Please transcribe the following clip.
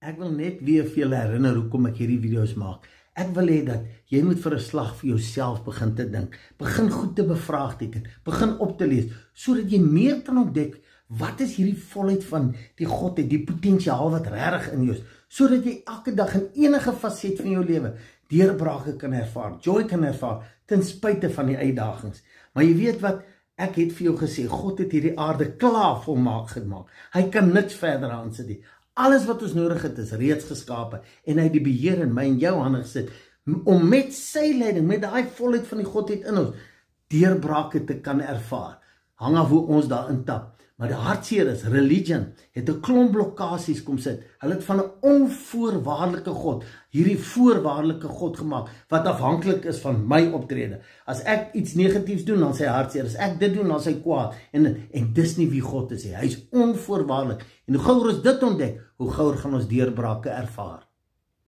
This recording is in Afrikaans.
Ek wil net weer vir julle herinner hoekom ek hierdie video's maak. Ek wil hê dat jy moet vir 'n slag vir jouself begin te dink. Begin goed te bevraagteken, begin op te lees, sodat jy meer kan ontdek wat is hierdie volheid van die Godheid, die potensiaal wat regtig in jou is, sodat jy elke dag in enige faset van jou lewe deurbrake kan ervaar, joy kan ervaar, ten spyte van die uitdagings. Maar jy weet wat, ek het vir jou gesê, God het hierdie aarde klaar volmaak gemaak. Hy kan niks verder aan sit nie. Alles wat ons nodig het is reeds geskape en hy het die beheer in my en jou hande gesit om met sy leiding, met daai volheid van die Godheid in ons, deurbrake te kan ervaar. Hang af hoe ons daarin tap. Maar die hartseer is, religion het 'n klomp blokkades kom sit. Hulle het van 'n onvoorwaardelike God, hierdie voorwaardelike God gemaak, wat afhanklik is van my optrede. As ek iets negatiefs doen, dan sy hartseer. As ek dit doen, dan sy kwaad. En dis nie wie God is nie. Hy is onvoorwaardelik. En hoe gouer ons dit ontdek, hoe gouer gaan ons deurbrake ervaar.